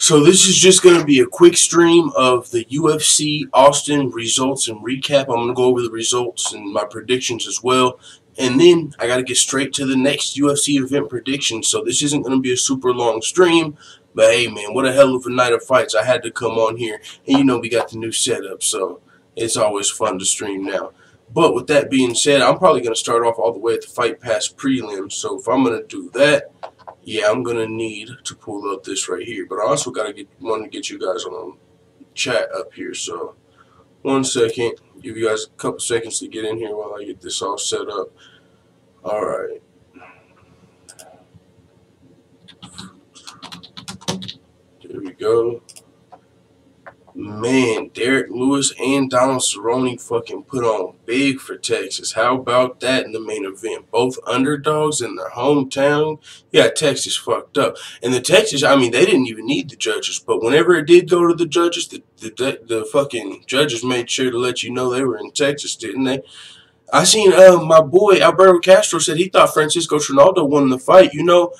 So this is just going to be a quick stream of the UFC Austin results and recap. I'm going to go over the results and my predictions as well. And then I got to get straight to the next UFC event predictions. So this isn't going to be a super long stream. But hey, man, what a hell of a night of fights. I had to come on here. And you know we got the new setup, so it's always fun to stream now. But with that being said, I'm probably going to start off all the way at the Fight Pass prelims. So if I'm going to do that, yeah, I'm going to need to pull up this right here. But I also want to get you guys on chat up here. So 1 second. Give you guys a couple seconds to get in here while I get this all set up. All right. There we go. Man, Derek Lewis and Donald Cerrone fucking put on big for Texas. How about that in the main event? Both underdogs in their hometown. Yeah, Texas fucked up. And the Texas, I mean, they didn't even need the judges. But whenever it did go to the judges, the fucking judges made sure to let you know they were in Texas, didn't they? I seen my boy Alberto Castro said he thought Francisco Trinaldo won the fight. You know,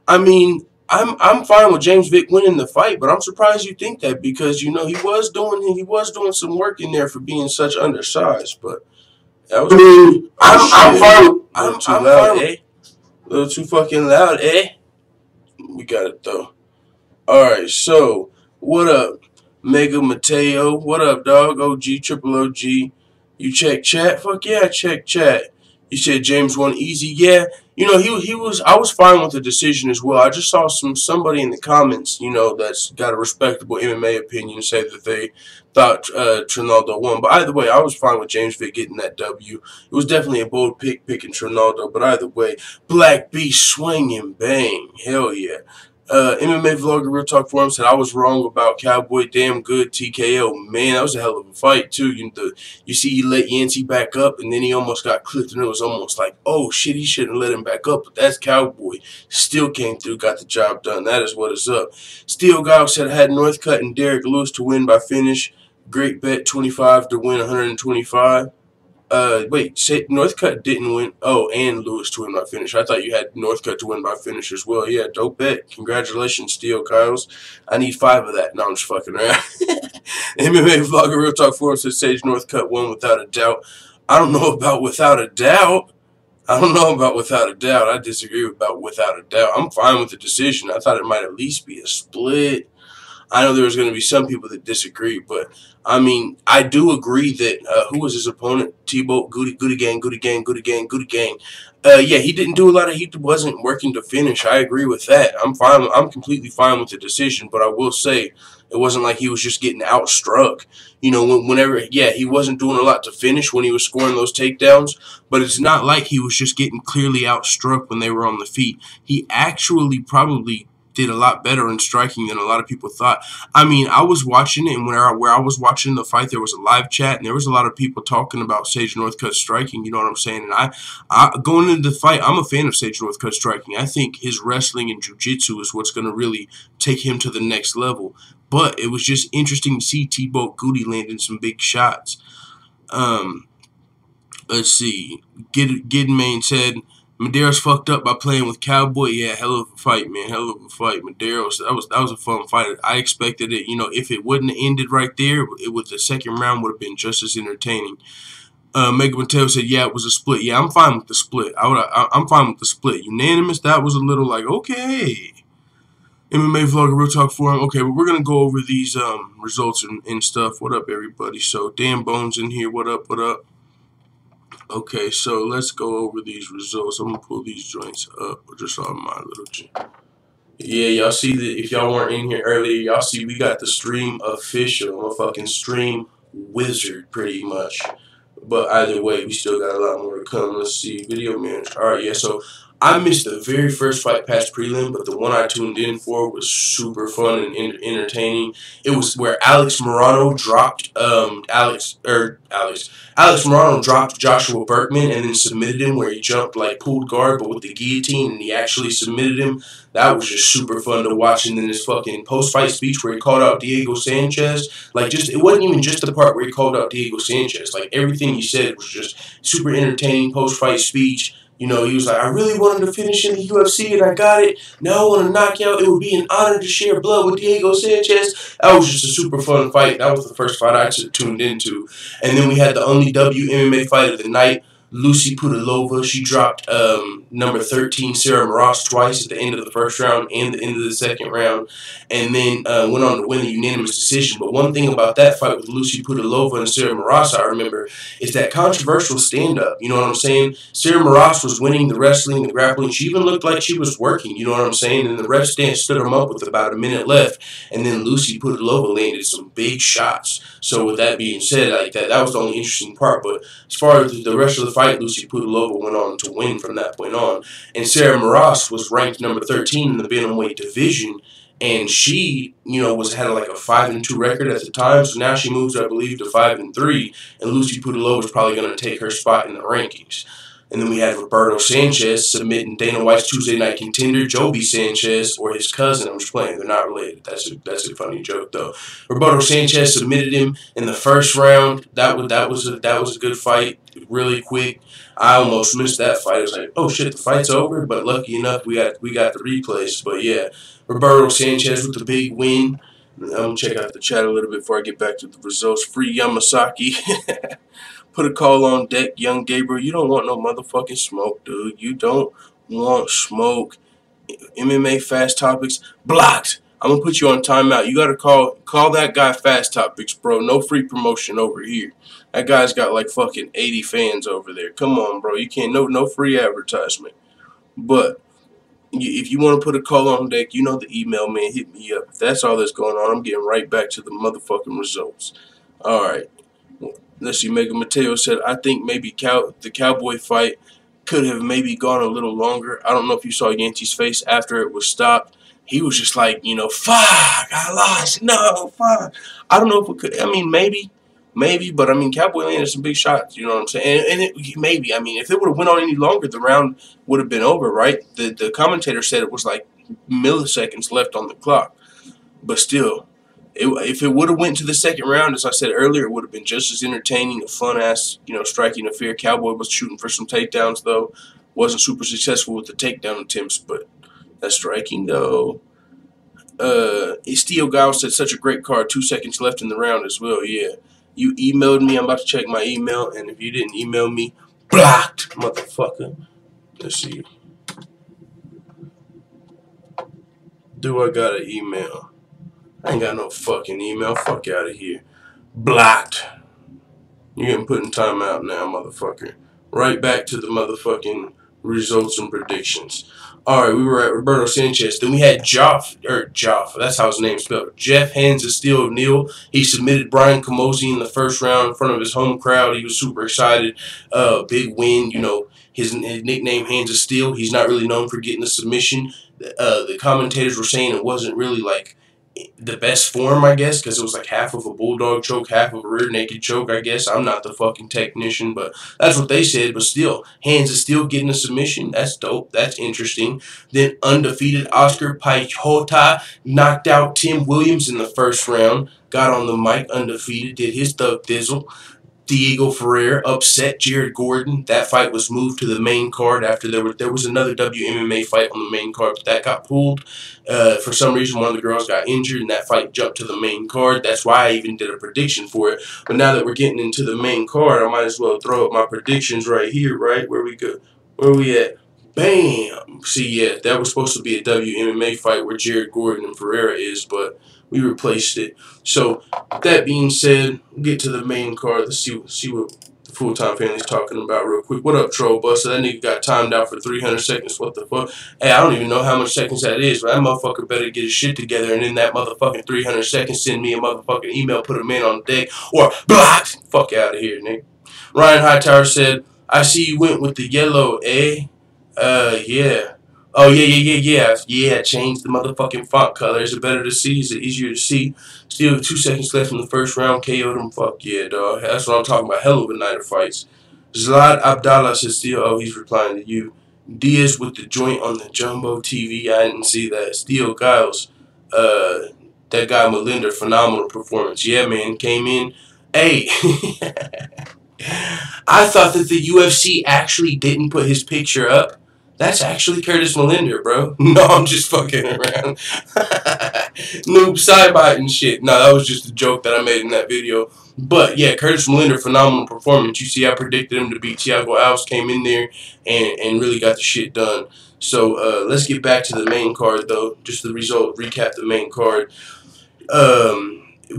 I mean, I'm fine with James Vick winning the fight, but I'm surprised you think that because you know he was doing some work in there for being such undersized. But that was I'm fine. I'm too loud, eh? A little too fucking loud, eh? We got it though. All right, so what up, Mega Mateo? What up, dog? OG, triple OG. You check chat? Fuck yeah, I check chat. You said James won easy. Yeah, you know he was. I was fine with the decision as well. I just saw somebody in the comments, you know, that's got a respectable MMA opinion say that they thought Trinaldo won. But either way, I was fine with James Vick getting that W. It was definitely a bold pick picking Trinaldo. But either way, Black Beast swinging bang, hell yeah. MMA Vlogger Real Talk Forum said I was wrong about Cowboy. Damn good TKO. Man, that was a hell of a fight too. You see he let Yancey back up and then he almost got clipped and it was almost like, oh shit, he shouldn't let him back up. But that's Cowboy. Still came through, got the job done. That is what is up. Steel Guy said I had Northcutt and Derek Lewis to win by finish. Great bet, 25 to win 125. Wait, say Northcutt didn't win. Oh, and Lewis to win by finish. I thought you had Northcutt to win by finish as well. Yeah, dope bet. Congratulations, Steel Kyles. I need 5 of that. No, I'm just fucking around. MMA Vlogger Real Talk Forum says Sage Northcutt won without a doubt. I don't know about without a doubt. I don't know about without a doubt. I disagree about without a doubt. I'm fine with the decision. I thought it might at least be a split. I know there was going to be some people that disagree, but I mean, I do agree that who was his opponent? T-Boat, Goody Gang. Yeah, he didn't do a lot of. He wasn't working to finish. I agree with that. I'm fine. I'm completely fine with the decision, but I will say it wasn't like he was just getting outstruck. You know, whenever, yeah, he wasn't doing a lot to finish when he was scoring those takedowns, but it's not like he was just getting clearly outstruck when they were on the feet. He actually probably did a lot better in striking than a lot of people thought. I mean, I was watching it, and where I was watching the fight, there was a live chat, and there was a lot of people talking about Sage Northcutt striking, you know what I'm saying? And I going into the fight, I'm a fan of Sage Northcutt striking. I think his wrestling and jiu-jitsu is what's going to really take him to the next level. But it was just interesting to see T-Boat Goody landing some big shots. Let's see. Gidmain said, Medeiros fucked up by playing with Cowboy. Yeah, hell of a fight, man. Hell of a fight. Medeiros, that was a fun fight. I expected it. You know, if it wouldn't have ended right there, the second round would have been just as entertaining. Mega Mateo said, yeah, it was a split. Yeah, I'm fine with the split. I'm fine with the split. Unanimous, that was a little like, okay. MMA Vlogger Real Talk Forum. Okay, but we're going to go over these results and stuff. What up, everybody? So, Dan Bones in here. What up, what up? Okay, so let's go over these results. I'm going to pull these joints up just on my little chin. Yeah, y'all see that if y'all weren't in here earlier, y'all see we got the stream official. I'm a fucking stream wizard pretty much. But either way, we still got a lot more to come. Let's see. Video manager. All right, yeah, so I missed the very first Fight Pass prelim, but the one I tuned in for was super fun and entertaining. It was where Alex Morano dropped Alex Morano dropped Joshua Berkman and then submitted him where he jumped like pulled guard but with the guillotine and he actually submitted him. That was just super fun to watch. And then his fucking post-fight speech where he called out Diego Sanchez, like just it wasn't even just the part where he called out Diego Sanchez. Like everything he said was just super entertaining post-fight speech. You know, he was like, I really wanted to finish in the UFC and I got it. Now I want to knock out. It would be an honor to share blood with Diego Sanchez. That was just a super fun fight. That was the first fight I tuned into. And then we had the only WMMA fight of the night. Lucy Pudilova, she dropped number 13 Sarah Moras twice at the end of the first round and the end of the second round, and then went on to win the unanimous decision. But one thing about that fight with Lucy Pudilova and Sarah Moras, I remember, is that controversial stand-up. You know what I'm saying? Sarah Moras was winning the wrestling, the grappling. She even looked like she was working. You know what I'm saying? And the ref stand stood them up with about a minute left, and then Lucy Pudilova landed some big shots. So with that being said, like that was the only interesting part. But as far as the rest of the fight, Lucy Pudilova went on to win from that point on. And Sarah Moras was ranked number 13 in the bantamweight division, and she, you know, had like a 5-2 record at the time. So now she moves, I believe, to 5-3, and Lucy Pudilova is probably going to take her spot in the rankings. And then we had Roberto Sanchez submitting Dana White's Tuesday Night Contender, Joby Sanchez, or his cousin. I'm just playing. They're not related. That's a funny joke, though. Roberto Sanchez submitted him in the first round. That was a good fight, really quick. I almost missed that fight. I was like, oh shit, the fight's over. But lucky enough, we got the replays. But yeah, Roberto Sanchez with the big win. I'm gonna check out the chat a little bit before I get back to the results. Free Yamasaki. Put a call on deck, young Gabriel. You don't want no motherfucking smoke, dude. You don't want smoke. MMA Fast Topics blocked. I'm gonna put you on timeout. You gotta call that guy Fast Topics, bro. No free promotion over here. That guy's got like fucking 80 fans over there. Come on, bro. You can't no free advertisement. But if you want to put a call on deck, you know the email, man. Hit me up. If that's all that's going on, I'm getting right back to the motherfucking results. All right. Let's see. Mega Mateo said, I think maybe the Cowboy fight could have maybe gone a little longer. I don't know if you saw Yankee's face after it was stopped. He was just like, you know, fuck, I lost. No, fuck. I don't know if it could. I mean, maybe, but I mean, Cowboy landed some big shots. You know what I'm saying? And maybe, I mean, if it would have went on any longer, the round would have been over, right? The commentator said it was like milliseconds left on the clock, but still. If it would have went to the second round, as I said earlier, it would have been just as entertaining, a fun-ass, you know, striking affair. Cowboy was shooting for some takedowns, though. Wasn't super successful with the takedown attempts, but that's striking, though. Steel Giles said, such a great card. 2 seconds left in the round as well, yeah. You emailed me. I'm about to check my email, and if you didn't email me, blocked, motherfucker. Let's see. Do I got an email? I ain't got no fucking email. Fuck out of here. Blocked. You're getting put in timeout now, motherfucker. Right back to the motherfucking results and predictions. Alright, we were at Roberto Sanchez. Then we had Joff. That's how his name's spelled. Jeff Hands of Steel O'Neal. He submitted Brian Camozzi in the first round in front of his home crowd. He was super excited. Big win. You know, his nickname Hands of Steel. He's not really known for getting a submission. The commentators were saying it wasn't really like the best form, I guess, because it was like half of a bulldog choke, half of a rear naked choke, I guess. I'm not the fucking technician, but that's what they said. But still, Hands is still getting a submission. That's dope. That's interesting. Then undefeated Oscar Piechota knocked out Tim Williams in the first round. Got on the mic undefeated, did his thug thizzle. Diego Ferrer upset Jared Gordon. That fight was moved to the main card after there was another WMMA fight on the main card, but that got pulled. For some reason, one of the girls got injured, and that fight jumped to the main card. That's why I even did a prediction for it. But now that we're getting into the main card, I might as well throw up my predictions right here, right? Where we go? Where we at? Bam! See, yeah, that was supposed to be a WMMA fight where Jared Gordon and Ferreira is, but we replaced it. So, that being said, we'll get to the main card. Let's see what the full-time family's talking about real quick. What up, Troll Buster? That nigga got timed out for 300 seconds. What the fuck? Hey, I don't even know how much seconds that is, but that motherfucker better get his shit together, and in that motherfucking 300 seconds, send me a motherfucking email, put a man on the deck, or blocked. Fuck out of here, nigga. Ryan Hightower said, I see you went with the yellow, eh? Yeah. Oh, yeah, change the motherfucking font color. Is it better to see? Is it easier to see? Still 2 seconds left in the first round. KO'd him. Fuck yeah, dog. That's what I'm talking about. Hell of a night of fights. Zlad Abdallah says still, oh, he's replying to you. Diaz with the joint on the Jumbo TV. I didn't see that. Steel Giles. That guy Millender, phenomenal performance. Yeah, man, came in. Hey. I thought that the UFC actually didn't put his picture up. That's actually Curtis Millender, bro. No, I'm just fucking around. Noob sidebite and shit. No, that was just a joke that I made in that video. But yeah, Curtis Millender, phenomenal performance. You see, I predicted him to beat Thiago Alves, came in there and really got the shit done. So let's get back to the main card, though. Just the result, recap the main card.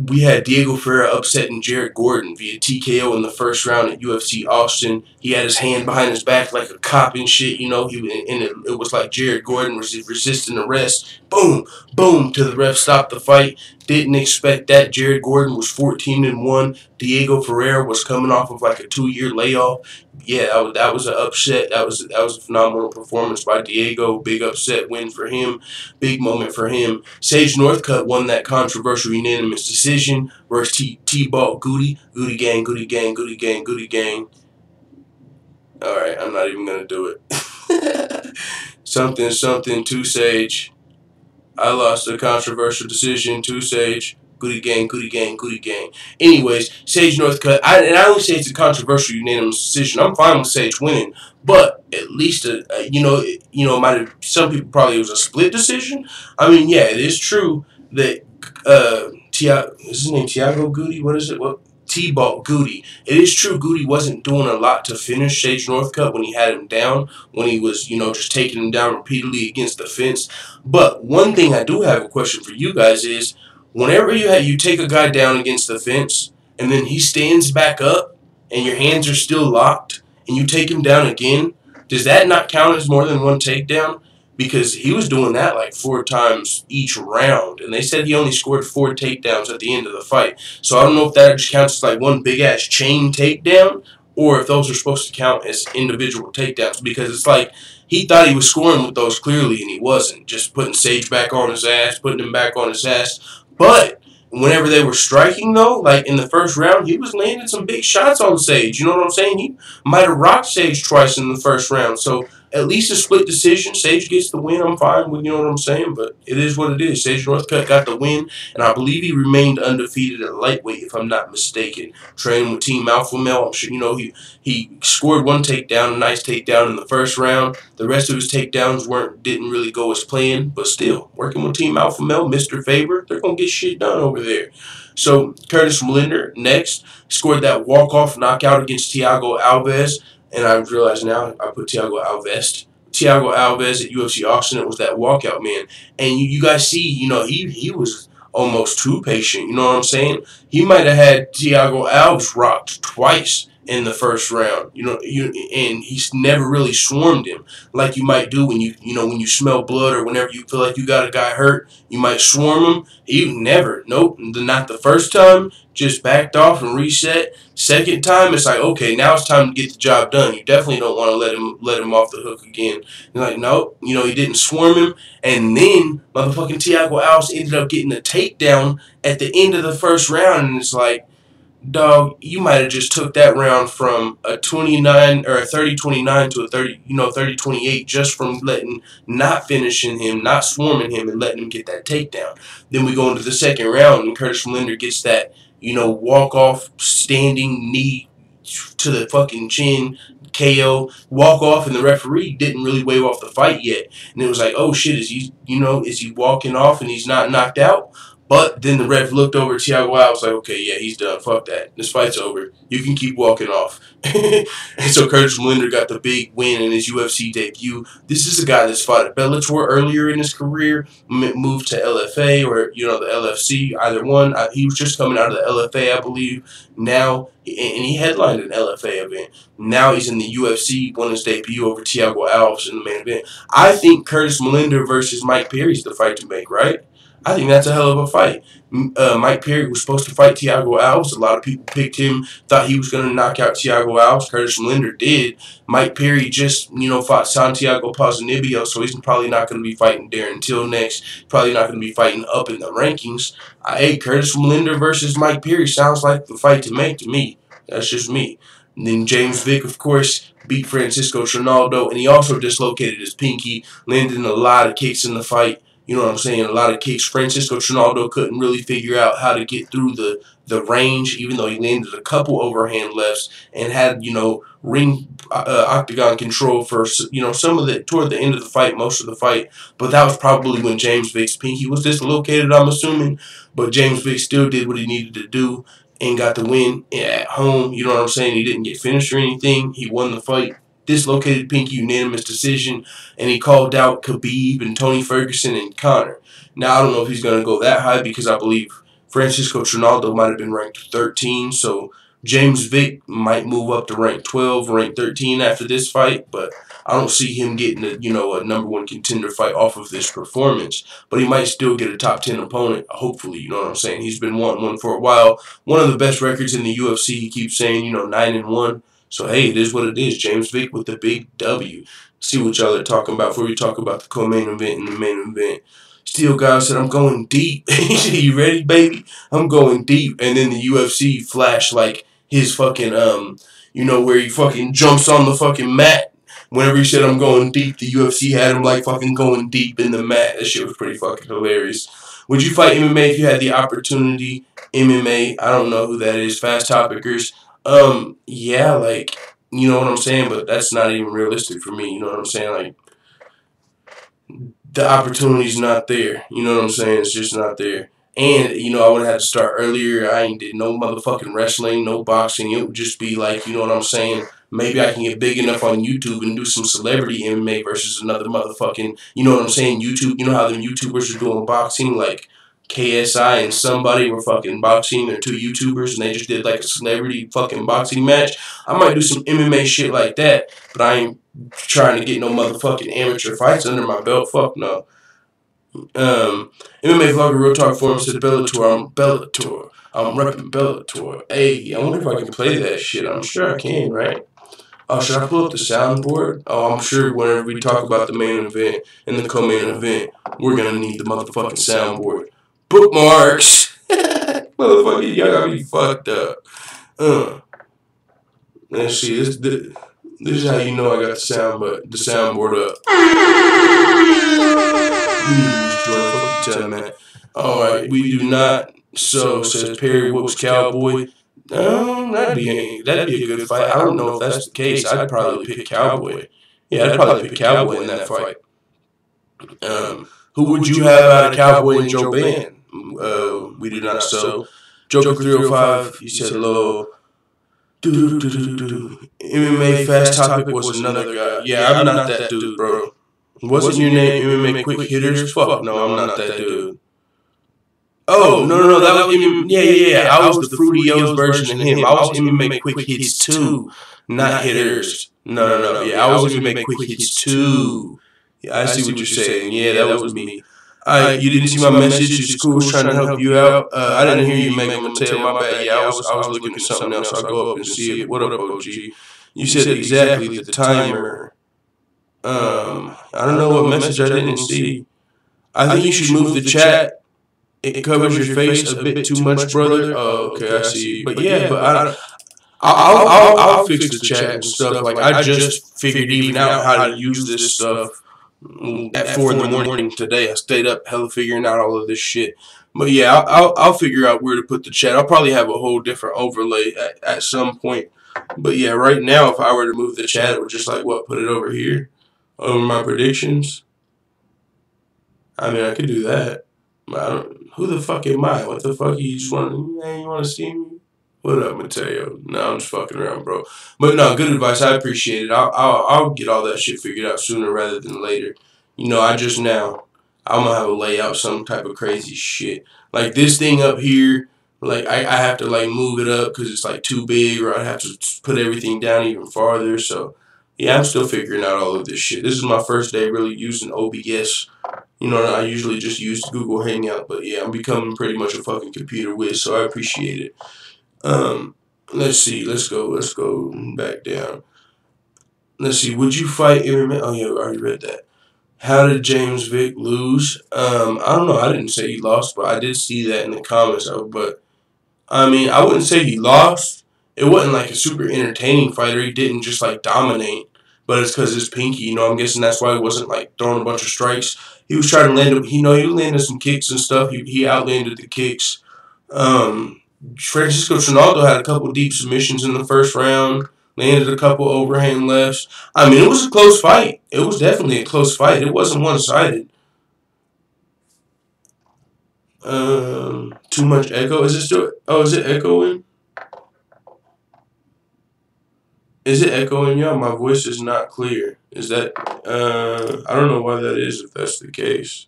We had Diego Ferreira upsetting Jared Gordon via TKO in the first round at UFC Austin. He had his hand behind his back like a cop and shit, you know. It was like Jared Gordon was resisting arrest. Boom, boom, till the ref stopped the fight. Didn't expect that. Jared Gordon was 14-1. Diego Ferreira was coming off of like a 2-year layoff. Yeah, that was an upset. That was a phenomenal performance by Diego. Big upset win for him. Big moment for him. Sage Northcutt won that controversial unanimous decision versus T-Ball Goody. Goody gang, Goody gang, Goody gang, Goody gang. Alright, I'm not even going to do it. Something, something to Sage. I lost a controversial decision to Sage. Goody gang, Goody gang, Goody gang. Anyways, Sage Northcutt, I only say it's a controversial unanimous decision. I'm fine with Sage winning, but at least might have, some people probably it was a split decision. I mean, yeah, it is true that is his name Tiago Goody? What is it? What? T-Ball Goody. It is true Goody wasn't doing a lot to finish Sage Northcutt when he had him down, when he was, just taking him down repeatedly against the fence. But one thing I do have a question for you guys is, whenever you take a guy down against the fence, and then he stands back up, and your hands are still locked, and you take him down again, does that not count as more than one takedown? Because he was doing that like 4 times each round, and they said he only scored 4 takedowns at the end of the fight. So I don't know if that just counts as like one big ass chain takedown, or if those are supposed to count as individual takedowns. Because it's like he thought he was scoring with those clearly, and he wasn't. Just putting Sage back on his ass, putting him back on his ass. But whenever they were striking, though, like in the first round, he was landing some big shots on Sage. You know what I'm saying? He might have rocked Sage twice in the first round. So at least a split decision. Sage gets the win. I'm fine with, you know what I'm saying? But it is what it is. Sage Northcutt got the win, and I believe he remained undefeated at lightweight, if I'm not mistaken. Training with Team Alpha Male. I'm sure, he scored 1 takedown, a nice takedown in the first round. The rest of his takedowns didn't really go as planned, but still, working with Team Alpha Male, Mr. Favor, they're going to get shit done over there. So Curtis Millender next scored that walk-off knockout against Thiago Alves. And I realize now I put Thiago Alves. Thiago Alves at UFC Austin, it was that walkout, man. And you guys see, he was almost too patient. You know what I'm saying? He might have had Thiago Alves rocked twice in the first round. And he's never really swarmed him like you might do when you smell blood, or whenever you feel like you got a guy hurt, you might swarm him. He never, nope, not the first time. Just backed off and reset. Second time, it's like, okay, now it's time to get the job done. You definitely don't want to let him off the hook again. You're like, nope, he didn't swarm him. And then motherfucking Thiago Alves ended up getting a takedown at the end of the first round, and it's like, dog, you might have just took that round from a 29 or a 30-29 to a 30-28 just from not finishing him, not swarming him, and letting him get that takedown. Then we go into the second round, and Curtis Millender gets that, walk off standing knee to the fucking chin, KO, walk off, and the referee didn't really wave off the fight yet. And it was like, oh shit, is he walking off and he's not knocked out? But then the ref looked over at Thiago Alves like, okay, yeah, he's done. Fuck that. This fight's over. You can keep walking off. And so Curtis Millender got the big win in his UFC debut. This is a guy that's fought at Bellator earlier in his career, moved to LFA or, the LFC, either one. He was just coming out of the LFA, I believe. Now, and he headlined an LFA event. Now he's in the UFC, won his debut over Thiago Alves in the main event. I think Curtis Millender versus Mike Perry is the fight to make, right? I think that's a hell of a fight. Mike Perry was supposed to fight Thiago Alves. A lot of people picked him, thought he was going to knock out Thiago Alves. Curtis Millender did. Mike Perry just, fought Santiago Ponzinibbio, so he's probably not going to be fighting Darren Till next. Probably not going to be fighting up in the rankings. Hey, Curtis Millender versus Mike Perry sounds like the fight to make to me. That's just me. And then James Vick, of course, beat Francisco Trinaldo, and he also dislocated his pinky, landing a lot of kicks in the fight. You know what I'm saying? A lot of kicks. Francisco Trinaldo couldn't really figure out how to get through the range, even though he landed a couple overhand lefts and had, ring octagon control for, some of the, toward the end of the fight, most of the fight. But that was probably when James Vick's pinky was dislocated, I'm assuming. But James Vick still did what he needed to do and got the win at home. You know what I'm saying? He didn't get finished or anything. He won the fight. Dislocated pinky, unanimous decision, and he called out Khabib and Tony Ferguson and Conor. Now, I don't know if he's going to go that high because I believe Francisco Trinaldo might have been ranked 13, so James Vick might move up to rank 12, rank 13 after this fight, but I don't see him getting a number one contender fight off of this performance. But he might still get a top 10 opponent, hopefully, you know what I'm saying? He's been wanting one for a while. One of the best records in the UFC, he keeps saying, 9-1. So, hey, it is what it is. James Vick with the big W. See what y'all are talking about before we talk about the co-main event and the main event. Steel Guy said, I'm going deep. You ready, baby? I'm going deep. And then the UFC flashed like his fucking, where he fucking jumps on the fucking mat. Whenever he said, I'm going deep, the UFC had him like fucking going deep in the mat. That shit was pretty fucking hilarious. Would you fight MMA if you had the opportunity? MMA, I don't know who that is. Fast Topicers. Yeah, like, you know what I'm saying? But that's not even realistic for me. You know what I'm saying? Like, the opportunity's not there. You know what I'm saying? It's just not there. And, I would have had to start earlier. I ain't did no motherfucking wrestling, no boxing. It would just be like, you know what I'm saying? Maybe I can get big enough on YouTube and do some celebrity MMA versus another motherfucking, you know what I'm saying? YouTube, you know how them YouTubers are doing boxing? Like, KSI and somebody were fucking boxing. They're two YouTubers and they just did like a celebrity fucking boxing match. I might do some MMA shit like that, but I ain't trying to get no motherfucking amateur fights under my belt. Fuck no. MMA vlogger Real Talk Forum said Bellator. I'm repping Bellator. Hey, I wonder if I can play that shit. I'm sure I can, right? Oh, should I pull up the soundboard? Oh, I'm sure whenever we talk about the main event and the co-main event, we're gonna need the motherfucking soundboard. Bookmarks. Motherfucker, y'all got me fucked up. Let's see. This is how you know I got the soundboard up. Alright, we do not. So says Perry Whoops Cowboy. That'd be a good fight. I don't know if that's the case. I'd probably pick Cowboy. Yeah, I'd probably pick Cowboy in that fight. Who would you have out of Cowboy and Joe Ban? We do not. So Joker 305, he said hello. MMA Fast Topic was another guy. Yeah, I'm not that dude, bro. Wasn't your name MMA Quick Hitters? Fuck no, I'm not that dude. Oh, no, that was yeah. I was the Fruity O's version of him. I was MMA Quick Hits 2, not Hitters. No. Yeah, I was MMA Quick Hits 2. Yeah, I see what you're saying. Yeah, that was me. You didn't see my message? It's cool, was trying to help you out. I didn't hear you, Megan Mateo. My bad. Yeah, I was looking at something else. I'll go up and see it. What up, OG? You said exactly the timer. I don't know what message I didn't see. I think you should move the chat. It covers your face a bit too much, brother. Oh, okay, I see. But yeah, I'll fix the chat and stuff. Like, I just figured even out how to use this stuff at 4 in the morning today. I stayed up hella figuring out all of this shit. But yeah, I'll figure out where to put the chat. I'll probably have a whole different overlay at some point. But yeah, right now, if I were to move the chat, it would just like, put it over here? Over my predictions? I mean, I could do that. Who the fuck am I? What the fuck? You want to see me? What up, Mateo? No, I'm just fucking around, bro. But no, good advice. I appreciate it. I'll get all that shit figured out sooner rather than later. I'm gonna have a layout, some type of crazy shit. Like this thing up here, like I have to like move it up because it's like too big, or I have to put everything down even farther. So yeah, I'm still figuring out all of this shit. This is my first day really using OBS. I usually just use Google Hangout, but yeah, I'm becoming pretty much a fucking computer whiz, so I appreciate it. Let's see. Let's go back down. Let's see. Would you fight MMA? Oh yeah, I already read that. How did James Vick lose? I don't know. I didn't say he lost, but I did see that in the comments. But I mean, I wouldn't say he lost. It wasn't like a super entertaining fighter. He didn't just like dominate. but it's because his pinky. You know, I'm guessing that's why he wasn't like throwing a bunch of strikes. He was trying to land. He landed some kicks and stuff. He outlanded the kicks. Francisco Trinaldo had a couple deep submissions in the first round. Landed a couple overhand lefts. I mean, it was a close fight. It was definitely a close fight. It wasn't one-sided. Too much echo. Is it still? Oh, is it echoing? Is it echoing, y'all? My voice is not clear. Is that? I don't know why that is. If that's the case,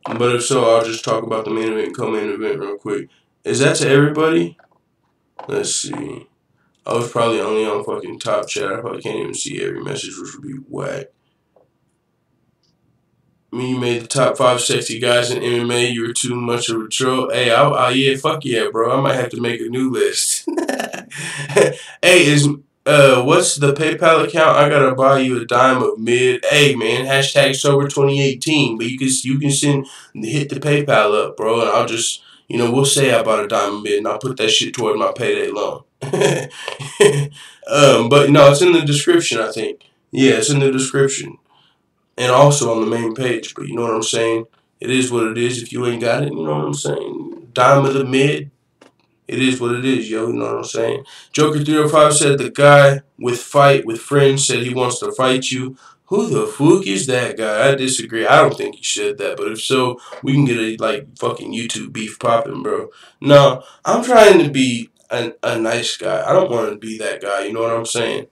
but if so, I'll just talk about the main event and co-main event real quick. Is that to everybody? Let's see. I was probably only on fucking top chat. I probably can't even see every message, which would be whack. You made the top 5 sexy guys in MMA. You were too much of a troll. Hey, yeah, fuck yeah, bro. I might have to make a new list. Hey, what's the PayPal account? I gotta buy you a dime of mid. Hey, man, hashtag sober 2018. But you can hit the PayPal up, bro, and I'll just, we'll say I bought a dime of mid, and I'll put that shit toward my payday loan. But no, it's in the description, I think. Yeah, it's in the description. And also on the main page, but you know what I'm saying? It is what it is. If you ain't got it, you know what I'm saying? Dime of the mid, it is what it is, yo. You know what I'm saying? Joker305 said the guy with friends said he wants to fight you. Who the fuck is that guy? I disagree. I don't think he said that, but if so, we can get a fucking YouTube beef popping, bro. No, I'm trying to be a nice guy. I don't want to be that guy. You know what I'm saying?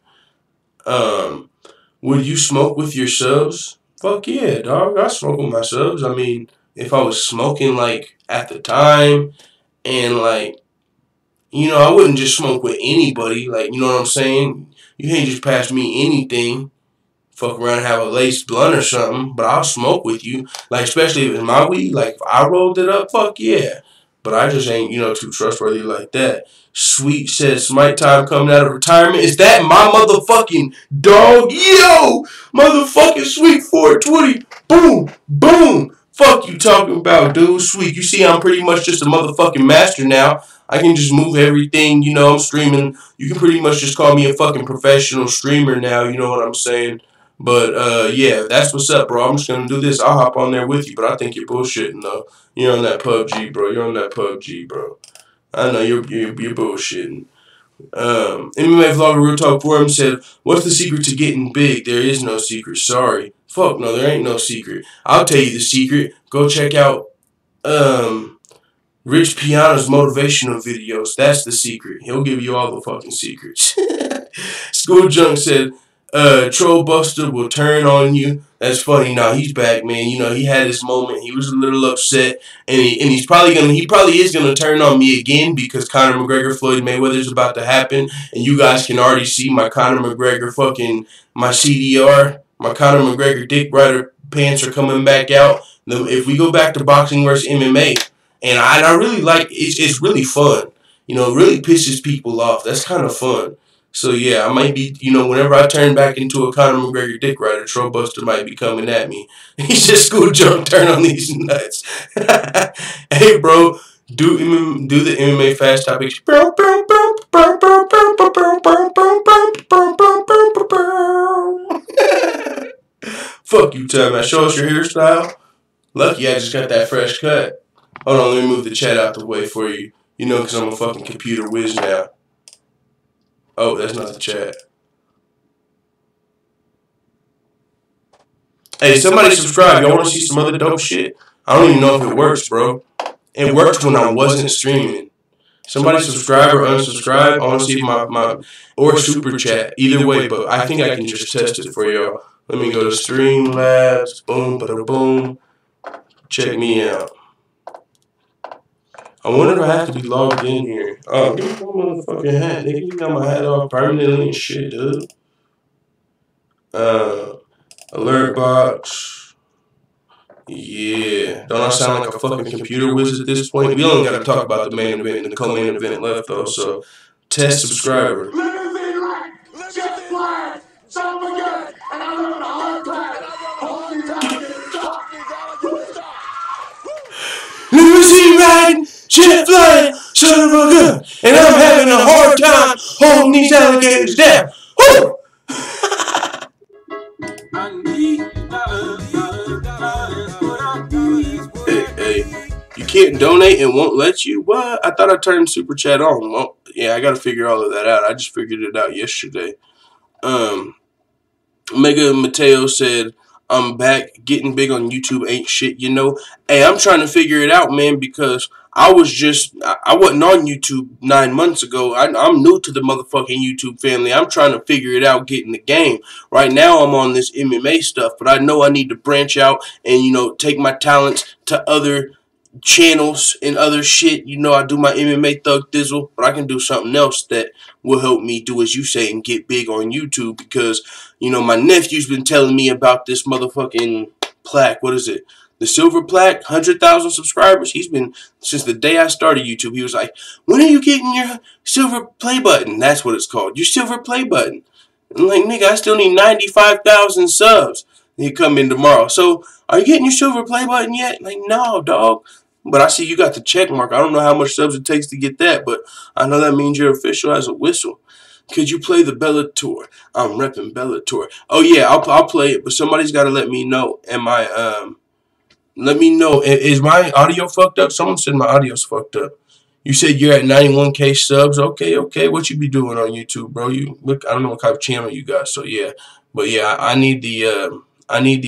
Would you smoke with your subs? Fuck yeah, dog. I smoke with my subs. I mean, if I was smoking, at the time, and, I wouldn't just smoke with anybody. You know what I'm saying? You can't just pass me anything. Fuck around and have a laced blunt or something. But I'll smoke with you. Especially if it's my weed. If I rolled it up, fuck yeah. But I just ain't, too trustworthy like that. Sweet says, Smite Time coming out of retirement. Is that my motherfucking dog? Yo! Motherfucking Sweet 420. Boom! Boom! Fuck you talking about, dude. Sweet. You see, I'm pretty much just a motherfucking master now. I can just move everything, I'm streaming. You can pretty much just call me a fucking professional streamer now, you know what I'm saying? But, yeah, that's what's up, bro. I'm just going to do this. I'll hop on there with you, but I think you're bullshitting, though. You're on that PUBG, bro. You're on that PUBG, bro. I know you're bullshitting. MMA Vlogger Real Talk Forum said, what's the secret to getting big? There is no secret. Sorry. Fuck no, there ain't no secret. I'll tell you the secret. Go check out, Rich Piana's motivational videos. That's the secret. He'll give you all the fucking secrets. School Junk said, Troll Buster will turn on you. That's funny. Now he's back, man. He had his moment. He was a little upset, and he probably is gonna turn on me again because Conor McGregor Floyd Mayweather's about to happen, and you guys can already see my Conor McGregor my CDR, my Conor McGregor Dick Rider pants are coming back out. If we go back to boxing versus MMA, and I really like it's really fun. It really pisses people off. That's kind of fun. So, yeah, I might be, whenever I turn back into a Conor McGregor Dick Rider, Troll Buster might be coming at me. He said, School Junk, turn on these nuts. Hey, bro, do the MMA fast topics. Fuck you, Tom. Show us your hairstyle. Lucky I just got that fresh cut. Hold on, let me move the chat out the way for you. Because I'm a fucking computer whiz now. Oh, that's not the chat. Hey, somebody subscribe. Y'all want to see some other dope shit? I don't even know if it works, bro. It worked when I wasn't streaming. Somebody subscribe or unsubscribe. I want to see my or super chat. Either way, but I think I can just test it for y'all. Let me go to Streamlabs. Boom, bada boom. Check me out. I wonder if I have to be logged in here. Oh, give me my motherfucking hat. Nigga, you got my hat off permanently and shit, dude. Alert box. Yeah. Don't I sound like a fucking computer whiz at this point? We only got to talk about the main event and the co-main event left, though. So, test subscriber. Limousine riding, jet flying, son of a gun, and I'm having a hard time holding these alligators down. Woo! You can't donate and won't let you? What? I thought I turned Super Chat on. Well, yeah, I got to figure all of that out. I just figured it out yesterday. Mega Mateo said, I'm back. Getting big on YouTube ain't shit, you know. Hey, I'm trying to figure it out, man, because I wasn't on YouTube 9 months ago. I'm new to the motherfucking YouTube family. I'm trying to figure it out, get in the game. Right now, I'm on this MMA stuff, but I know I need to branch out and, you know, take my talents to other channels and other shit. You know, I do my MMA thug dizzle, but I can do something else that will help me do as you say and get big on YouTube, because, you know, my nephew's been telling me about this motherfucking plaque. What is it? The silver plaque, 100,000 subscribers. He's been, since the day I started YouTube, he was like, when are you getting your silver play button? That's what it's called. Your silver play button. I'm like, nigga, I still need 95,000 subs. And he come in tomorrow. So, are you getting your silver play button yet? Like, no, dog. But I see you got the check mark. I don't know how much subs it takes to get that, but I know that means you're official as a whistle. Could you play the Bellator? I'm repping Bellator. Oh yeah, I'll play it, but somebody's got to let me know. Let me know. Is my audio fucked up? Someone said my audio's fucked up. You said you're at 91K subs. Okay. What you be doing on YouTube, bro? You look. I don't know what kind of channel you got. So yeah, but yeah, I need the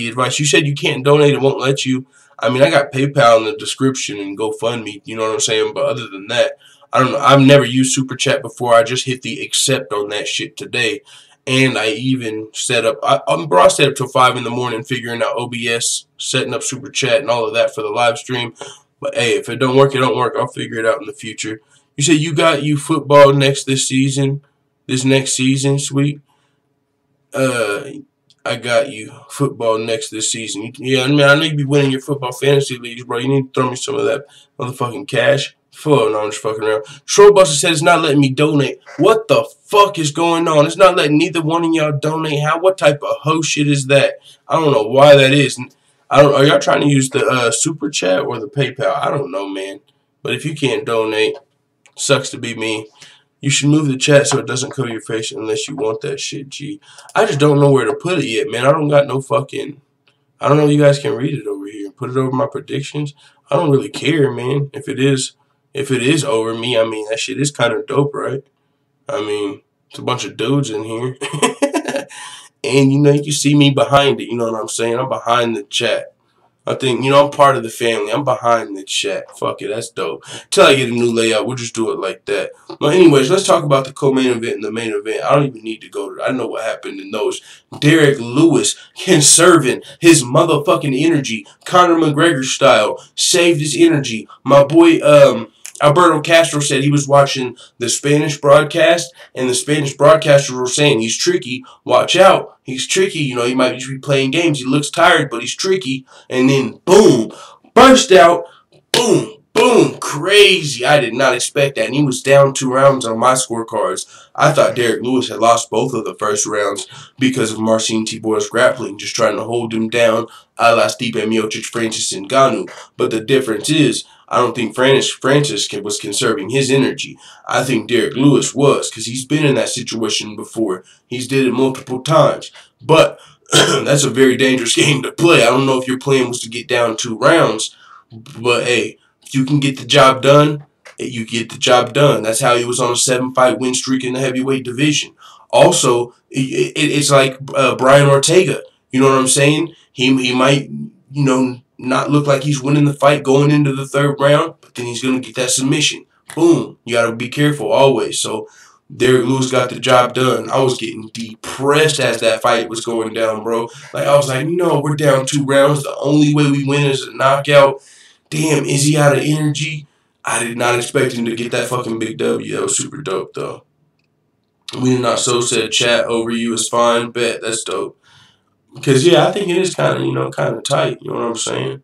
advice. You said you can't donate. It won't let you. I mean, I got PayPal in the description and GoFundMe. You know what I'm saying? But other than that, I don't know. I've never used Super Chat before. I just hit the accept on that shit today. And I even set up, I set up till 5 in the morning figuring out OBS, setting up Super Chat and all of that for the live stream. But hey, if it don't work, it don't work. I'll figure it out in the future. You said you got you football this next season, sweet. I got you football this season. Yeah, I mean, I know you be winning your football fantasy leagues, bro. You need to throw me some of that motherfucking cash. Fuck, no, I'm just fucking around. Trollbuster said it's not letting me donate. What the fuck is going on? It's not letting neither one of y'all donate. What type of hoe shit is that? I don't know why that is. Are y'all trying to use the Super Chat or the PayPal? I don't know, man. But if you can't donate, sucks to be me. You should move the chat so it doesn't cover your face unless you want that shit, G. I just don't know where to put it yet, man. I don't got no fucking... I don't know if you guys can read it over here. Put it over my predictions. I don't really care, man. If it is over me, I mean, that shit is kind of dope, right? I mean, it's a bunch of dudes in here. And, you know, you can see me behind it. You know what I'm saying? I'm behind the chat. I think, you know, I'm part of the family. I'm behind the chat. Fuck it, that's dope. Till I get a new layout, we'll just do it like that. But anyways, let's talk about the co-main event and the main event. I don't even need to go to I know what happened in those. Derek Lewis conserving his motherfucking energy. Conor McGregor style. Saved his energy. My boy, Alberto Castro said he was watching the Spanish broadcast, and the Spanish broadcasters were saying he's tricky. Watch out. He's tricky. You know, he might just be playing games. He looks tired, but he's tricky. And then, boom, burst out. Boom, boom, crazy. I did not expect that. And he was down 2 rounds on my scorecards. I thought Derek Lewis had lost both of the first rounds because of Marcin Tibor's grappling, just trying to hold him down a la Stipe Miocic, Francis Ngannou. But the difference is, I don't think Francis was conserving his energy. I think Derek Lewis was, because he's been in that situation before. He's did it multiple times. But that's a very dangerous game to play. I don't know if your plan was to get down 2 rounds, but hey, if you can get the job done, you get the job done. That's how he was on a 7-fight win streak in the heavyweight division. Also, it's like Brian Ortega. You know what I'm saying? He might, you know, not look like he's winning the fight going into the 3rd round, but then he's going to get that submission. Boom. You got to be careful always. So Derek Lewis got the job done. I was getting depressed as that fight was going down, bro. Like, I was like, no, we're down 2 rounds. The only way we win is a knockout. Damn, is he out of energy? I did not expect him to get that fucking big W. That was super dope, though. We did not so said chat over you is fine. Bet. That's dope. Because, yeah, I think it is kind of, you know, kind of tight. You know what I'm saying?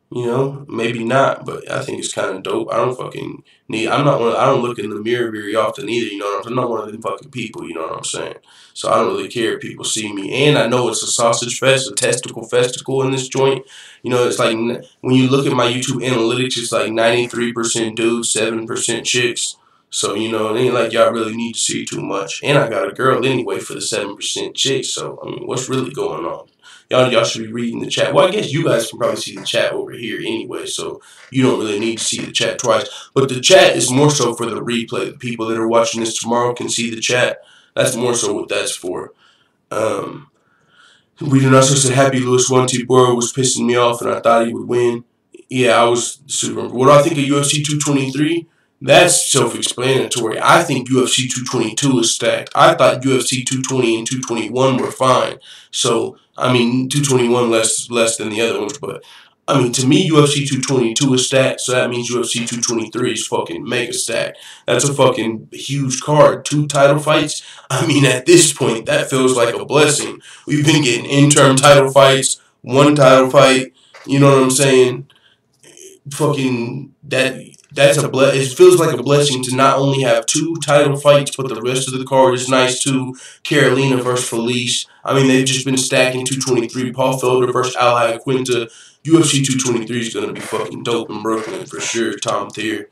You know, maybe not, but I think it's kind of dope. I don't fucking need, I don't look in the mirror very often either, you know what I'm saying? I'm not one of them fucking people, you know what I'm saying? So I don't really care if people see me. And I know it's a sausage fest, a testicle in this joint. You know, it's like, when you look at my YouTube analytics, it's like 93% dudes, 7% chicks. So, you know, it ain't like y'all really need to see too much. And I got a girl anyway for the 7% chicks. So, I mean, what's really going on? Y'all should be reading the chat. Well, I guess you guys can probably see the chat over here anyway, so you don't really need to see the chat twice. But the chat is more so for the replay. The people that are watching this tomorrow can see the chat. That's more so what that's for. We did also say Happy Lewis won. Tibura was pissing me off, and I thought he would win. Yeah, I was super. What do I think of UFC 223? That's self-explanatory. I think UFC 222 is stacked. I thought UFC 220 and 221 were fine. So, I mean, 221 less than the other ones, but I mean, to me, UFC 222 is stacked, so that means UFC 223 is fucking mega stacked. That's a fucking huge card. 2 title fights. I mean, at this point, that feels like a blessing. We've been getting interim title fights, 1 title fight. You know what I'm saying? Fucking that's a it feels like a blessing to not only have 2 title fights, but the rest of the card is nice too. Carolina versus Felice. I mean, they've just been stacking 223. Paul Felder versus Al Quinta. UFC 223 is going to be fucking dope in Brooklyn for sure. Tom Thier.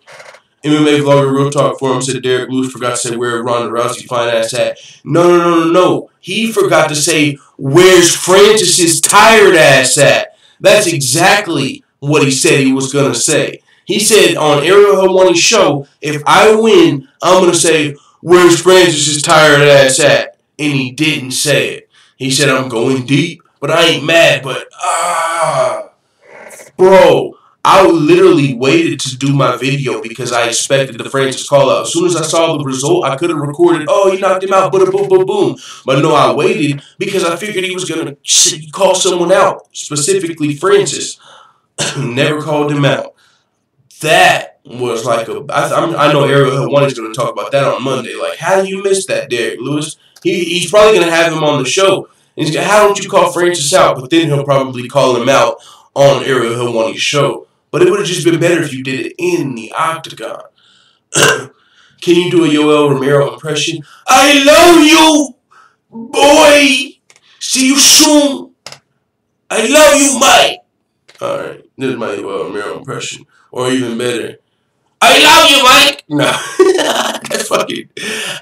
MMA vlogger Real Talk Forum said Derek Lewis forgot to say where Ronda Rousey fine ass at. No. He forgot to say where's Francis's tired ass at. That's exactly what he said he was going to say. He said on Ariel Helwani's show, if I win, I'm going to say, where's Francis's tired ass at? And he didn't say it. He said, I'm going deep, but I ain't mad, but bro, I literally waited to do my video because I expected the Francis call out. As soon as I saw the result, I could have recorded, oh, he knocked him out, boom, boom, boom, boom. But no, I waited because I figured he was going to call someone out, specifically Francis. Never called him out. That was like I know Ariel Helwani is going to talk about that on Monday. Like, how do you miss that, Derek Lewis? He's probably going to have him on the show. And he's going, how don't you call Francis out? But then he'll probably call him out on Ariel Helwani's show. But it would have just been better if you did it in the octagon. Can you do a Yoel Romero impression? I love you, boy. See you soon. I love you, Mike. All right, this is my Yoel Romero impression. Or even better, I love you, Mike. No, that's fucking.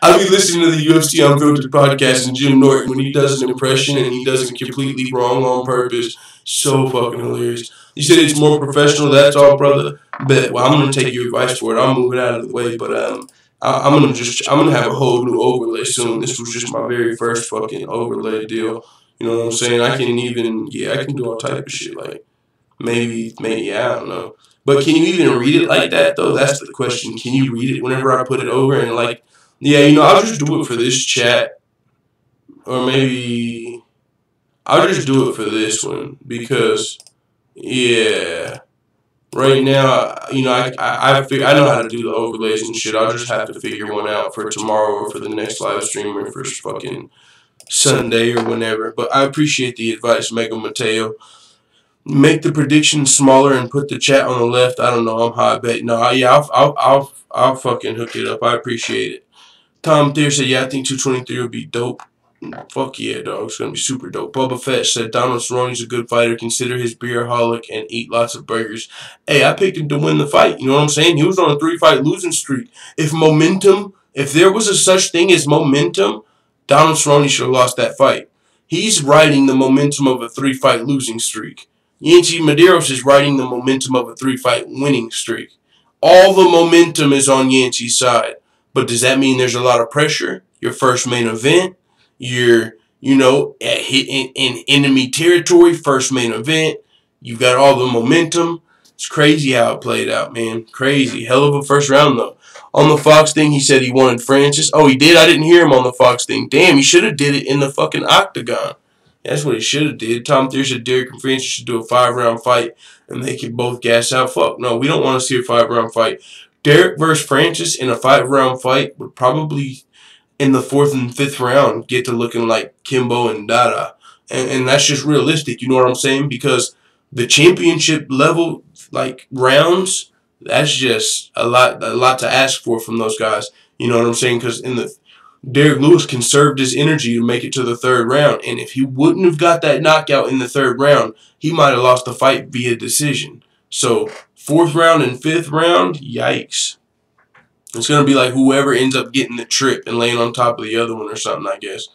I'll be listening to the UFC Unfiltered podcast and Jim Norton when he does an impression and he does it completely wrong on purpose. So fucking hilarious. You said it's more professional. That's all, brother. Bet. Well, I'm gonna take your advice for it. I'll move it out of the way, but I'm gonna have a whole new overlay soon. This was just my very first fucking overlay deal. You know what I'm saying? I can do all type of shit. Like maybe I don't know. But can you even read it like that, though? That's the question. Can you read it whenever I put it over? And, like, yeah, you know, I'll just do it for this chat. Or maybe I'll just do it for this one. Because, yeah, right now, you know, I know how to do the overlays and shit. I'll just have to figure one out for tomorrow or for the next live stream or for fucking Sunday or whenever. But I appreciate the advice, Mega Mateo. Make the prediction smaller and put the chat on the left. I don't know. I'm hot bet. No, yeah, I'll fucking hook it up. I appreciate it. Tom Thier said, yeah, I think 223 would be dope. Fuck yeah, dog. It's going to be super dope. Bubba Fett said, Donald Cerrone's a good fighter. Consider his beeraholic and eat lots of burgers. Hey, I picked him to win the fight. You know what I'm saying? He was on a 3-fight losing streak. If there was a such thing as momentum, Donald Cerrone should have lost that fight. He's riding the momentum of a 3-fight losing streak. Yancy Medeiros is riding the momentum of a 3-fight winning streak. All the momentum is on Yancy's side. But does that mean there's a lot of pressure? Your first main event? You're, in enemy territory, first main event. You've got all the momentum. It's crazy how it played out, man. Crazy. Hell of a first round, though. On the Fox thing, he said he wanted Francis. Oh, he did? I didn't hear him on the Fox thing. Damn, he should have did it in the fucking octagon. That's what he should have did. Tom Thier said Derek and Francis should do a 5-round fight and they can both gas out. Fuck no, we don't want to see a 5-round fight. Derek versus Francis in a 5-round fight would probably in the 4th and 5th round get to looking like Kimbo and Dada. And that's just realistic, you know what I'm saying? Because the championship level like rounds, that's just a lot to ask for from those guys. You know what I'm saying? Because Derek Lewis conserved his energy to make it to the 3rd round. And if he wouldn't have got that knockout in the 3rd round, he might have lost the fight via decision. So 4th round and 5th round, yikes. It's going to be like whoever ends up getting the trip and laying on top of the other one or something, I guess.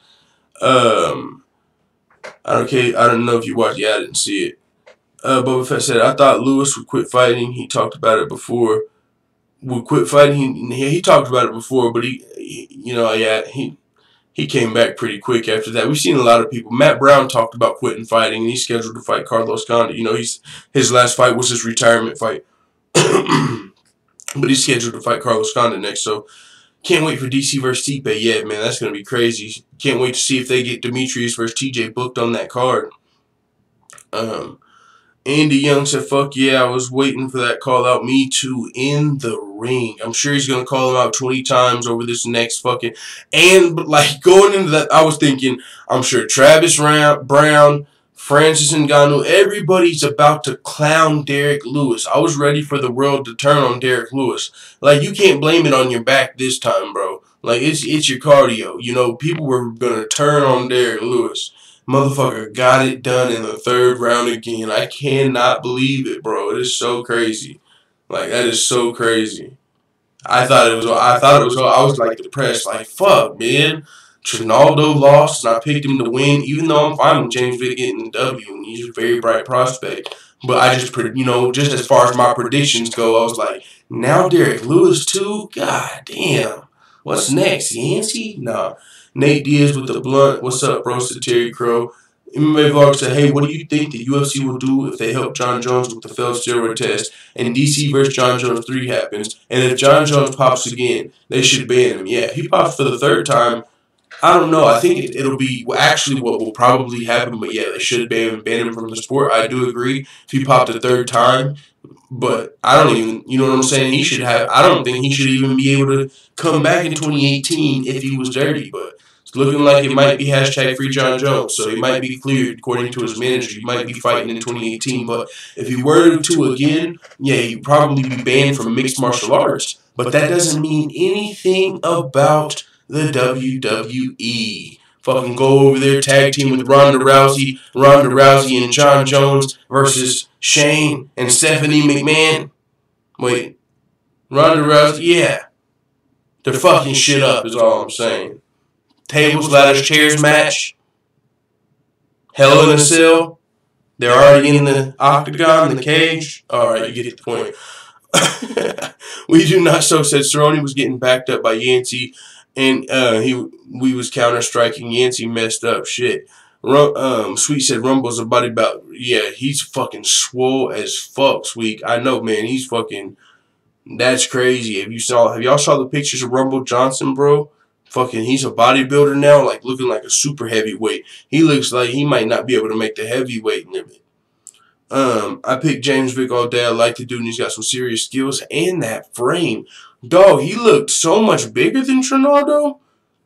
I don't know if you watched. Yeah, I didn't see it. Boba Fett said, I thought Lewis would quit fighting. He talked about it before. Would quit fighting. He talked about it before, but he came back pretty quick after that. We've seen a lot of people. Matt Brown talked about quitting fighting, and he's scheduled to fight Carlos Condit. His last fight was his retirement fight. But he's scheduled to fight Carlos Condit next, so can't wait for DC versus Stipe. Yeah, man, that's going to be crazy. Can't wait to see if they get Demetrius versus TJ booked on that card. Andy Young said, fuck yeah, I was waiting for that call out. Me too, in the ring. I'm sure he's going to call him out 20 times over this next fucking... And, like, going into that, I was thinking, I'm sure Travis Brown, Francis Ngannou, everybody's about to clown Derek Lewis. I was ready for the world to turn on Derek Lewis. Like, you can't blame it on your back this time, bro. Like, it's your cardio. You know, people were going to turn on Derek Lewis. Motherfucker got it done in the third round again. I cannot believe it, bro. It is so crazy. Like, that is so crazy. I was like depressed. Like, fuck, man. Trinaldo lost, and I picked him to win, even though I'm fine with James Vick getting the W, and he's a very bright prospect. But I just, just as far as my predictions go, I was like, now Derek Lewis too? God damn. What's next? Yancey? Nah. Nate Diaz with the blunt. What's up, bro? Terry Crow. MMA Vlog said, hey, what do you think the UFC will do if they help John Jones with the failed steroid test and DC versus John Jones 3 happens? And if John Jones pops again, they should ban him. Yeah, if he pops for the third time, I don't know. I think it'll be actually what will probably happen. But yeah, they should ban him from the sport. I do agree. If he popped a third time, but I don't even, you know what I'm saying? I don't think he should even be able to come back in 2018 if he was dirty. But it's looking like it might be hashtag free John Jones. So he might be cleared according to his manager. He might be fighting in 2018. But if he were to again, yeah, he'd probably be banned from mixed martial arts. But that doesn't mean anything about the WWE. Fucking go over there, tag team with Ronda Rousey and John Jones versus Shane and Stephanie McMahon. Wait, Ronda Rousey, yeah. They're fucking shit up is all I'm saying. Tables, ladders, chairs match. Hell in a Cell. They're already in the octagon, the cage. Alright, you get the point. We do not so said Cerrone was getting backed up by Yancey, and we was counter-striking. Yancey messed up. Shit. Sweet said Rumble's a body bout. Yeah, he's fucking swole as fuck, Sweet. I know, man. He's fucking... That's crazy. Have y'all saw the pictures of Rumble Johnson, bro? Fucking, he's a bodybuilder now, like looking like a super heavyweight. He looks like he might not be able to make the heavyweight limit. I picked James Vick all day. I like the dude, and he's got some serious skills. And that frame. Dog, he looked so much bigger than Trinaldo.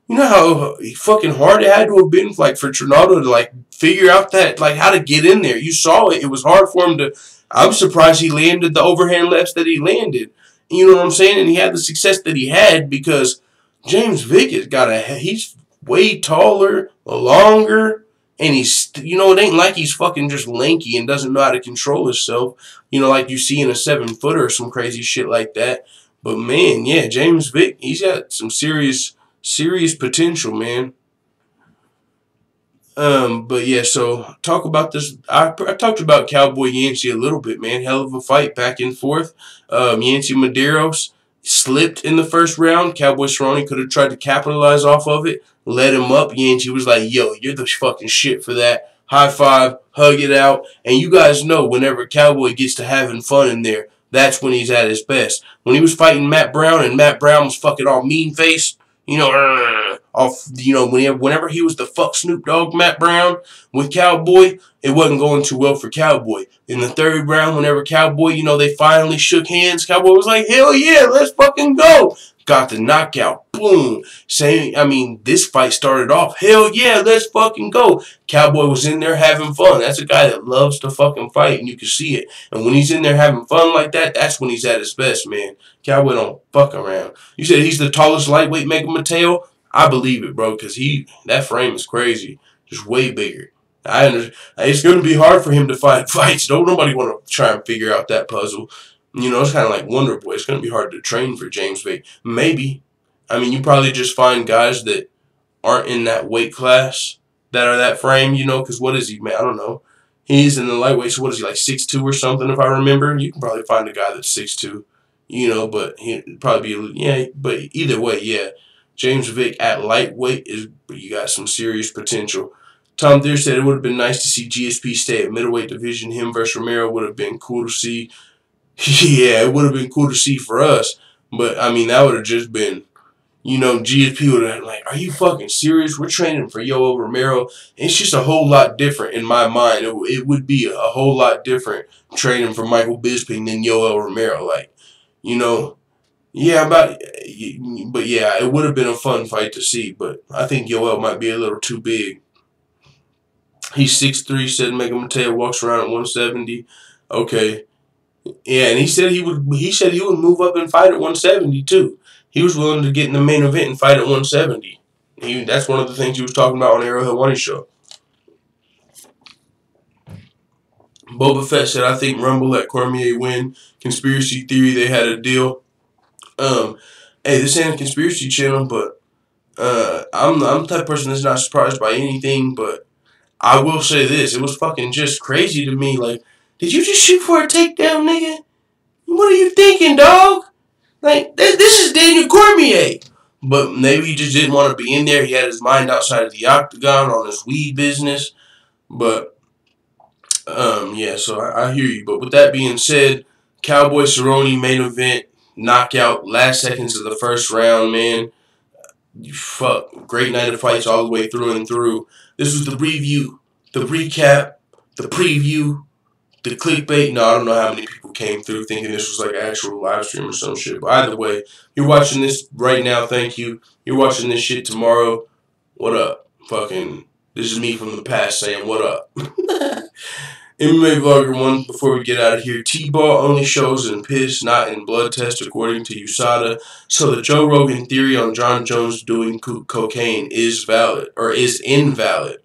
You know how fucking hard it had to have been, like, for Trinaldo to, like, figure out that, like, how to get in there. You saw it. It was hard for him to... I'm surprised he landed the overhand lefts that he landed. You know what I'm saying? And he had the success that he had because James Vick he's way taller, longer, and he's, it ain't like he's fucking just lanky and doesn't know how to control himself, like you see in a 7-footer or some crazy shit like that. But man, yeah, James Vick, he's got some serious potential, man. But yeah, so talk about this. I talked about Cowboy Yancey a little bit, man. Hell of a fight, back and forth. Yancey Medeiros slipped in the first round. Cowboy Cerrone could have tried to capitalize off of it, let him up. Yancey was like, yo, you're the fucking shit for that. High five, hug it out. And you guys know whenever Cowboy gets to having fun in there, that's when he's at his best. When he was fighting Matt Brown and Matt Brown was fucking all mean-faced, whenever he was the fuck Snoop Dogg Matt Brown with Cowboy, it wasn't going too well for Cowboy. In the third round, whenever Cowboy, they finally shook hands, Cowboy was like, hell yeah, let's fucking go. Got the knockout. Boom. This fight started off, hell yeah, let's fucking go. Cowboy was in there having fun. That's a guy that loves to fucking fight, and you can see it. And when he's in there having fun like that, that's when he's at hhis best, man. Cowboy don't fuck around. You said he's the tallest lightweight, Mega Mateo? I believe it, bro, because that frame is crazy. Just way bigger. I understand. It's going to be hard for him to fight fights. Don't nobody want to try and figure out that puzzle. It's kind of like Wonder Boy. It's going to be hard to train for James Vick. Maybe. You probably just find guys that aren't in that weight class that are that frame, you know, because what is he, man? I don't know. He's in the lightweight, so what is he, like 6'2" or something, if I remember? You can probably find a guy that's 6'2", you know, but he'd probably be, yeah, but either way, yeah. James Vick at lightweight, you got some serious potential. Tom Deere said it would have been nice to see GSP stay at middleweight division. Him versus Romero would have been cool to see. Yeah, it would have been cool to see for us. But, I mean, that would have just been, you know, GSP would have been like, are you fucking serious? We're training for Yoel Romero. It's just a whole lot different in my mind. It would be a whole lot different training for Michael Bisping than Yoel Romero. Like, you know, yeah, but yeah, it would have been a fun fight to see. But I think Yoel might be a little too big. He's 6'3", said Mega Mateo walks around at 170. Okay. Yeah, and he said he would move up and fight at 170 too. He was willing to get in the main event and fight at 170. That's one of the things he was talking about on the Arrowhead Money Show. Boba Fett said, I think Rumble let Cormier win. Conspiracy theory, they had a deal. Hey, this ain't a conspiracy channel, but I'm the type of person that's not surprised by anything, but I will say this. It was fucking just crazy to me. Like, did you just shoot for a takedown, nigga? What are you thinking, dog? Like, this is Daniel Cormier. But maybe he just didn't want to be in there. He had his mind outside of the octagon on his weed business. But, yeah, so I hear you. But with that being said, Cowboy Cerrone main event, knockout, last seconds of the first round, man. Fuck, great night of fights all the way through and through. This was the review, the recap, the preview, the clickbait. No, I don't know how many people came through thinking this was like an actual live stream or some shit. But either way, you're watching this right now, thank you. You're watching this shit tomorrow. What up? Fucking, this is me from the past saying what up. MMA Vlogger 1, before we get out of here, T-ball only shows in piss, not in blood test, according to USADA. So the Joe Rogan theory on John Jones doing cocaine is valid, or is invalid.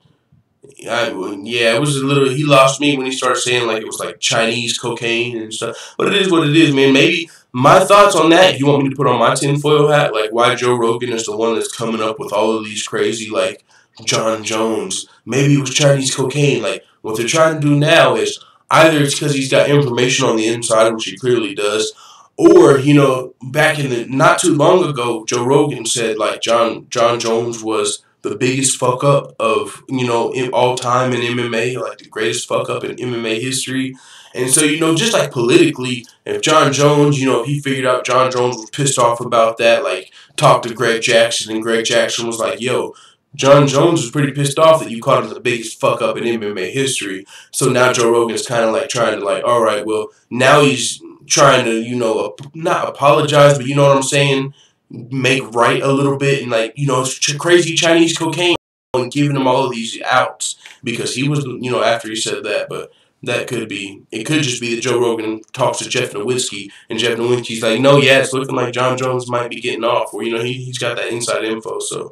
Yeah, it was a little, he lost me when he started saying like it was like Chinese cocaine and stuff. But it is what it is, man. Maybe my thoughts on that, if you want me to put on my tinfoil hat, like why Joe Rogan is the one that's coming up with all of these crazy, like, John Jones. Maybe it was Chinese cocaine. Like, what they're trying to do now is either it's because he's got information on the inside, which he clearly does, or, you know, back in the, not too long ago, Joe Rogan said, like, John Jones was the biggest fuck up of, you know, in all time in MMA, like the greatest fuck up in MMA history. And so, you know, just like politically, if John Jones, you know, if he figured out John Jones was pissed off about that, like, talked to Greg Jackson, and Greg Jackson was like, yo, John Jones was pretty pissed off that you called him the biggest fuck up in MMA history. So now Joe Rogan's kind of like trying to like, all right, well, now he's trying to, you know, not apologize, but you know what I'm saying, make right a little bit, and like, you know, crazy Chinese cocaine, and giving him all of these outs because he was, you know, after he said that. But that could be, it could just be that Joe Rogan talks to Jeff Nowitzki, and Jeff Nowitzki's like, no, yeah, it's looking like John Jones might be getting off, or, you know, he's got that inside info. So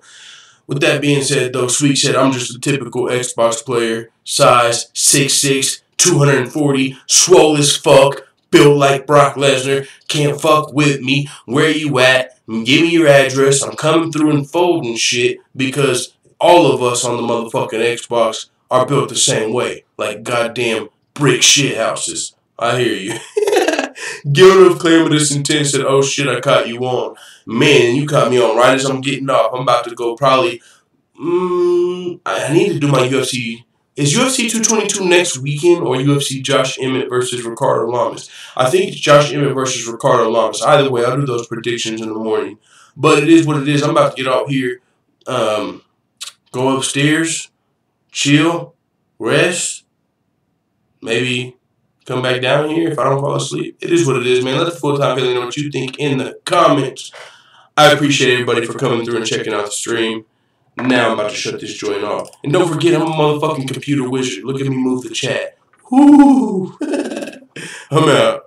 with that being said, though, Sweet said, I'm just a typical Xbox player, size 6'6", 240, swole as fuck, built like Brock Lesnar, can't fuck with me, where you at, give me your address, I'm coming through and folding shit, because all of us on the motherfucking Xbox are built the same way, like goddamn brick shit houses. I hear you. Guilty of calamitous intent said, oh shit, I caught you on. Man, you caught me on right as I'm getting off. I'm about to go probably, I need to do my UFC. Is UFC 222 next weekend or UFC Josh Emmett versus Ricardo Lamas? I think it's Josh Emmett versus Ricardo Lamas. Either way, I'll do those predictions in the morning. But it is what it is. I'm about to get out here, go upstairs, chill, rest, maybe come back down here if I don't fall asleep. It is what it is, man. Let the full-time family know what you think in the comments. I appreciate everybody for coming through and checking out the stream. Now I'm about to shut this joint off. And don't forget, I'm a motherfucking computer wizard. Look at me move the chat. Whoo! I'm out.